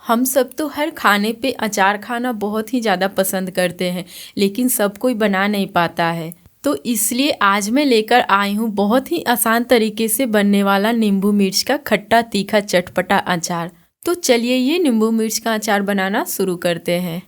हम सब तो हर खाने पे अचार खाना बहुत ही ज़्यादा पसंद करते हैं, लेकिन सब कोई बना नहीं पाता है। तो इसलिए आज मैं लेकर आई हूँ बहुत ही आसान तरीके से बनने वाला नींबू मिर्च का खट्टा तीखा चटपटा अचार। तो चलिए ये नींबू मिर्च का अचार बनाना शुरू करते हैं।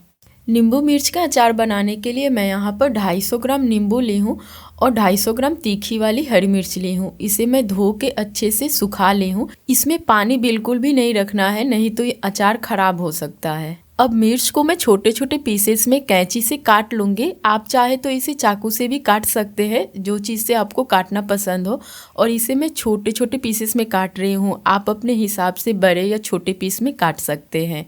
नींबू मिर्च का अचार बनाने के लिए मैं यहाँ पर 250 ग्राम नींबू ली हूँ और 250 ग्राम तीखी वाली हरी मिर्च ली हूँ। इसे मैं धो के अच्छे से सुखा ली हूँ। इसमें पानी बिल्कुल भी नहीं रखना है, नहीं तो ये अचार खराब हो सकता है। अब मिर्च को मैं छोटे छोटे पीसेस में कैंची से काट लूँगी। आप चाहे तो इसे चाकू से भी काट सकते हैं, जो चीज़ से आपको काटना पसंद हो। और इसे मैं छोटे छोटे पीसेस में काट रही हूँ। आप अपने हिसाब से बड़े या छोटे पीस में काट सकते हैं।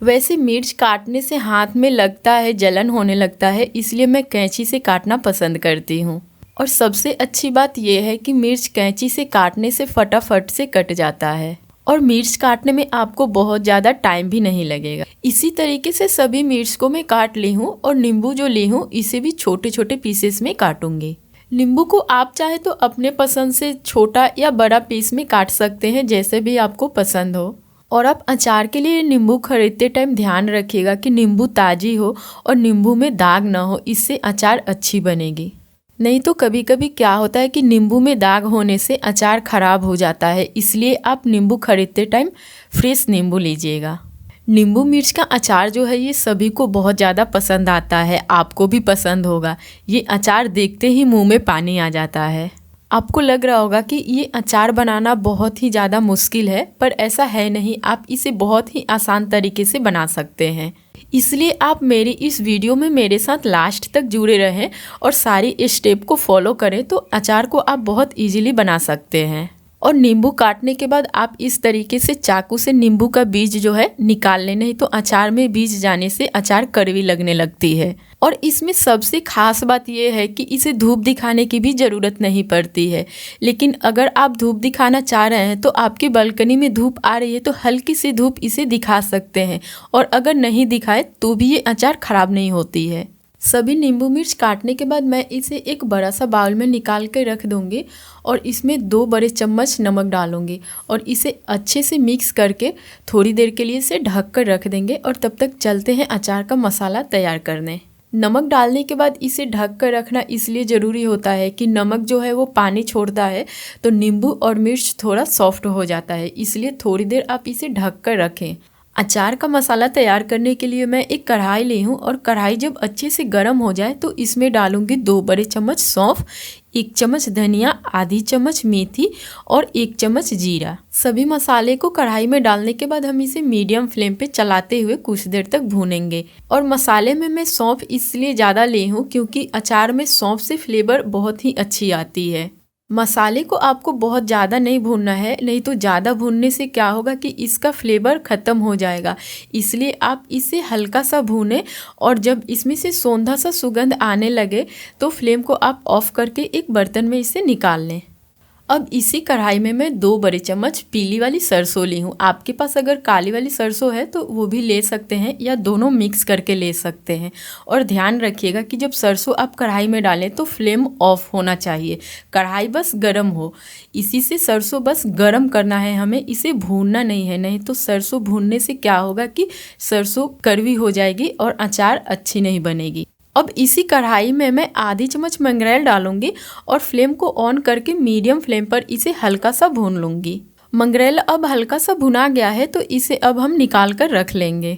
वैसे मिर्च काटने से हाथ में लगता है, जलन होने लगता है, इसलिए मैं कैंची से काटना पसंद करती हूँ। और सबसे अच्छी बात यह है कि मिर्च कैंची से काटने से फटाफट से कट जाता है और मिर्च काटने में आपको बहुत ज़्यादा टाइम भी नहीं लगेगा। इसी तरीके से सभी मिर्च को मैं काट ली हूँ और नींबू जो ली हूँ इसे भी छोटे छोटे पीसेस में काटूंगी। नींबू को आप चाहे तो अपने पसंद से छोटा या बड़ा पीस में काट सकते हैं, जैसे भी आपको पसंद हो। और आप अचार के लिए नींबू खरीदते टाइम ध्यान रखिएगा कि नींबू ताज़ी हो और नींबू में दाग ना हो, इससे अचार अच्छी बनेगी। नहीं तो कभी कभी क्या होता है कि नींबू में दाग होने से अचार खराब हो जाता है, इसलिए आप नींबू खरीदते टाइम फ्रेश नींबू लीजिएगा। नींबू मिर्च का अचार जो है ये सभी को बहुत ज़्यादा पसंद आता है, आपको भी पसंद होगा। ये अचार देखते ही मुँह में पानी आ जाता है। आपको लग रहा होगा कि ये अचार बनाना बहुत ही ज़्यादा मुश्किल है, पर ऐसा है नहीं। आप इसे बहुत ही आसान तरीके से बना सकते हैं। इसलिए आप मेरी इस वीडियो में मेरे साथ लास्ट तक जुड़े रहें और सारी स्टेप को फॉलो करें, तो अचार को आप बहुत इजीली बना सकते हैं। और नींबू काटने के बाद आप इस तरीके से चाकू से नींबू का बीज जो है निकाल लें, नहीं तो अचार में बीज जाने से अचार कड़वी लगने लगती है। और इसमें सबसे खास बात यह है कि इसे धूप दिखाने की भी ज़रूरत नहीं पड़ती है। लेकिन अगर आप धूप दिखाना चाह रहे हैं तो आपकी बालकनी में धूप आ रही है तो हल्की सी धूप इसे दिखा सकते हैं, और अगर नहीं दिखाए तो भी ये अचार ख़राब नहीं होती है। सभी नींबू मिर्च काटने के बाद मैं इसे एक बड़ा सा बाउल में निकाल के रख दूँगी और इसमें 2 बड़े चम्मच नमक डालूँगी और इसे अच्छे से मिक्स करके थोड़ी देर के लिए इसे ढक कर रख देंगे। और तब तक चलते हैं अचार का मसाला तैयार करने। नमक डालने के बाद इसे ढक कर रखना इसलिए ज़रूरी होता है कि नमक जो है वो पानी छोड़ता है, तो नींबू और मिर्च थोड़ा सॉफ्ट हो जाता है, इसलिए थोड़ी देर आप इसे ढक कर रखें। अचार का मसाला तैयार करने के लिए मैं एक कढ़ाई ली हूँ और कढ़ाई जब अच्छे से गर्म हो जाए तो इसमें डालूंगी 2 बड़े चम्मच सौंफ, 1 चम्मच धनिया, आधी चम्मच मेथी और 1 चम्मच जीरा। सभी मसाले को कढ़ाई में डालने के बाद हम इसे मीडियम फ्लेम पे चलाते हुए कुछ देर तक भूनेंगे। और मसाले में मैं सौंफ इसलिए ज़्यादा ली हूँ क्योंकि अचार में सौंफ से फ्लेवर बहुत ही अच्छी आती है। मसाले को आपको बहुत ज़्यादा नहीं भूनना है, नहीं तो ज़्यादा भूनने से क्या होगा कि इसका फ्लेवर ख़त्म हो जाएगा। इसलिए आप इसे हल्का सा भूनें और जब इसमें से सौंधा सा सुगंध आने लगे तो फ्लेम को आप ऑफ करके एक बर्तन में इसे निकाल लें। अब इसी कढ़ाई में मैं 2 बड़े चम्मच पीली वाली सरसों ली हूँ। आपके पास अगर काली वाली सरसों है तो वो भी ले सकते हैं या दोनों मिक्स करके ले सकते हैं। और ध्यान रखिएगा कि जब सरसों आप कढ़ाई में डालें तो फ्लेम ऑफ होना चाहिए, कढ़ाई बस गरम हो। इसी से सरसों बस गरम करना है हमें, इसे भूनना नहीं है, नहीं तो सरसों भूनने से क्या होगा कि सरसों कड़वी हो जाएगी और अचार अच्छी नहीं बनेगी। अब इसी कढ़ाई में मैं आधी चम्मच मंगरेल डालूंगी और फ्लेम को ऑन करके मीडियम फ्लेम पर इसे हल्का सा भून लूँगी। मंगरेल अब हल्का सा भुना गया है तो इसे अब हम निकाल कर रख लेंगे।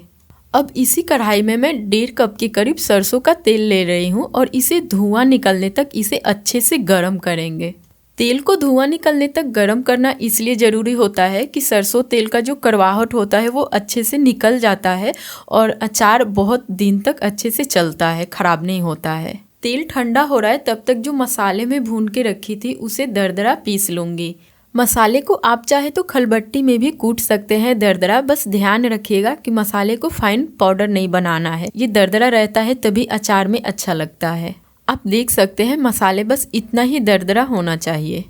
अब इसी कढ़ाई में मैं 1.5 कप के करीब सरसों का तेल ले रही हूँ और इसे धुआं निकलने तक इसे अच्छे से गर्म करेंगे। तेल को धुआं निकलने तक गर्म करना इसलिए ज़रूरी होता है कि सरसों तेल का जो कड़वाहट होता है वो अच्छे से निकल जाता है और अचार बहुत दिन तक अच्छे से चलता है, ख़राब नहीं होता है। तेल ठंडा हो रहा है तब तक जो मसाले में भून के रखी थी उसे दरदरा पीस लूँगी। मसाले को आप चाहे तो खलबट्टी में भी कूट सकते हैं दरदरा, बस ध्यान रखिएगा कि मसाले को फाइन पाउडर नहीं बनाना है। ये दरदरा रहता है तभी अचार में अच्छा लगता है। आप देख सकते हैं मसाले बस इतना ही दरदरा होना चाहिए।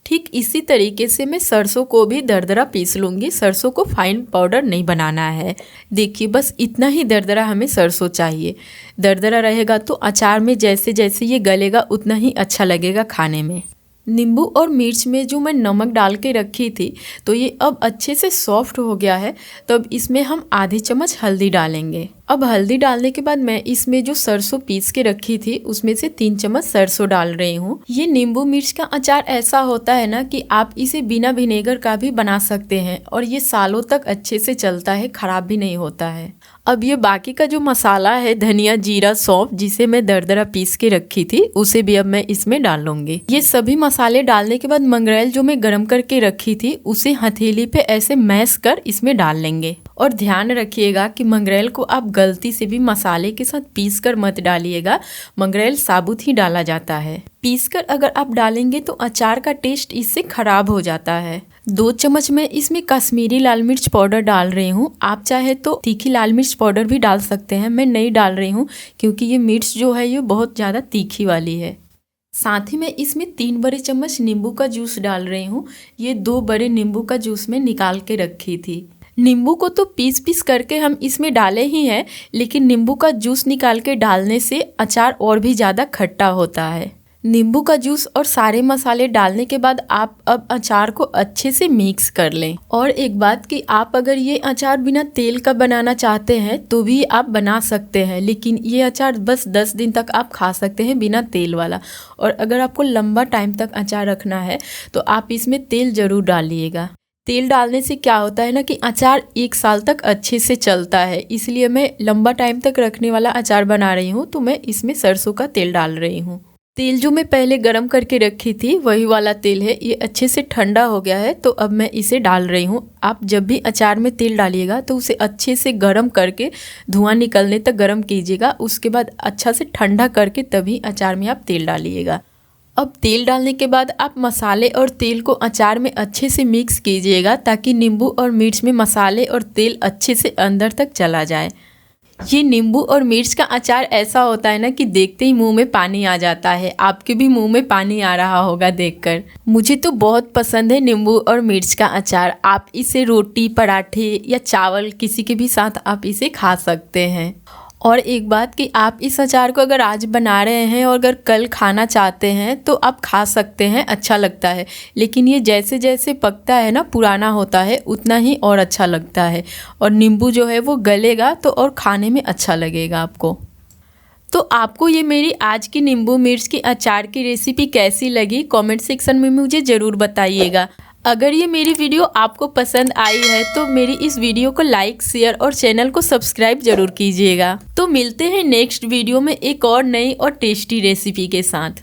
ठीक इसी तरीके से मैं सरसों को भी दरदरा पीस लूँगी। सरसों को फाइन पाउडर नहीं बनाना है। देखिए बस इतना ही दरदरा हमें सरसों चाहिए। दरदरा रहेगा तो अचार में जैसे जैसे ये गलेगा उतना ही अच्छा लगेगा खाने में। नींबू और मिर्च में जो मैं नमक डाल के रखी थी तो ये अब अच्छे से सॉफ्ट हो गया है। तो अब इसमें हम आधी चम्मच हल्दी डालेंगे। अब हल्दी डालने के बाद मैं इसमें जो सरसों पीस के रखी थी उसमें से 3 चम्मच सरसों डाल रही हूँ। ये नींबू मिर्च का अचार ऐसा होता है ना कि आप इसे बिना विनेगर का भी बना सकते हैं और ये सालों तक अच्छे से चलता है, खराब भी नहीं होता है। अब ये बाकी का जो मसाला है, धनिया, जीरा, सौंफ, जिसे मैं दरदरा पीस के रखी थी, उसे भी अब मैं इसमें डाल लूंगी। ये सभी मसाले डालने के बाद मंगरेल जो मैं गरम करके रखी थी उसे हथेली पे ऐसे मैश कर इसमें डाल लेंगे। और ध्यान रखिएगा कि मंगरेल को आप गलती से भी मसाले के साथ पीस कर मत डालिएगा। मंगरेल साबुत ही डाला जाता है। पीस कर अगर आप डालेंगे तो अचार का टेस्ट इससे खराब हो जाता है। 2 चम्मच मैं इसमें कश्मीरी लाल मिर्च पाउडर डाल रही हूँ। आप चाहे तो तीखी लाल मिर्च पाउडर भी डाल सकते हैं, मैं नहीं डाल रही हूँ क्योंकि ये मिर्च जो है ये बहुत ज़्यादा तीखी वाली है। साथ ही मैं इसमें 3 बड़े चम्मच नींबू का जूस डाल रही हूँ। ये 2 बड़े नींबू का जूस मैं निकाल के रखी थी। नींबू को तो पीस पीस करके हम इसमें डाले ही हैं, लेकिन नींबू का जूस निकाल के डालने से अचार और भी ज़्यादा खट्टा होता है। नींबू का जूस और सारे मसाले डालने के बाद आप अब अचार को अच्छे से मिक्स कर लें। और एक बात कि आप अगर ये अचार बिना तेल का बनाना चाहते हैं तो भी आप बना सकते हैं, लेकिन ये अचार बस 10 दिन तक आप खा सकते हैं बिना तेल वाला। और अगर आपको लंबा टाइम तक अचार रखना है तो आप इसमें तेल ज़रूर डालिएगा। तेल डालने से क्या होता है ना कि अचार 1 साल तक अच्छे से चलता है, इसलिए मैं लंबा टाइम तक रखने वाला अचार बना रही हूँ तो मैं इसमें सरसों का तेल डाल रही हूँ। तेल जो मैं पहले गरम करके रखी थी वही वाला तेल है। ये अच्छे से ठंडा हो गया है तो अब मैं इसे डाल रही हूँ। आप जब भी अचार में तेल डालिएगा तो उसे अच्छे से गरम करके धुआं निकलने तक गरम कीजिएगा। उसके बाद अच्छा से ठंडा करके तभी अचार में आप तेल डालिएगा। अब तेल डालने के बाद आप मसाले और तेल को अचार में अच्छे से मिक्स कीजिएगा ताकि नींबू और मिर्च में मसाले और तेल अच्छे से अंदर तक चला जाए। ये नींबू और मिर्च का अचार ऐसा होता है ना कि देखते ही मुंह में पानी आ जाता है। आपके भी मुंह में पानी आ रहा होगा देखकर। मुझे तो बहुत पसंद है नींबू और मिर्च का अचार। आप इसे रोटी, पराठे या चावल किसी के भी साथ आप इसे खा सकते हैं। और एक बात कि आप इस अचार को अगर आज बना रहे हैं और अगर कल खाना चाहते हैं तो आप खा सकते हैं, अच्छा लगता है। लेकिन ये जैसे जैसे पकता है ना, पुराना होता है, उतना ही और अच्छा लगता है। और नींबू जो है वो गलेगा तो और खाने में अच्छा लगेगा आपको। तो आपको ये मेरी आज की नींबू मिर्च की अचार की रेसिपी कैसी लगी कमेंट सेक्शन में मुझे ज़रूर बताइएगा। अगर ये मेरी वीडियो आपको पसंद आई है तो मेरी इस वीडियो को लाइक, शेयर और चैनल को सब्सक्राइब जरूर कीजिएगा। तो मिलते हैं नेक्स्ट वीडियो में एक और नई और टेस्टी रेसिपी के साथ।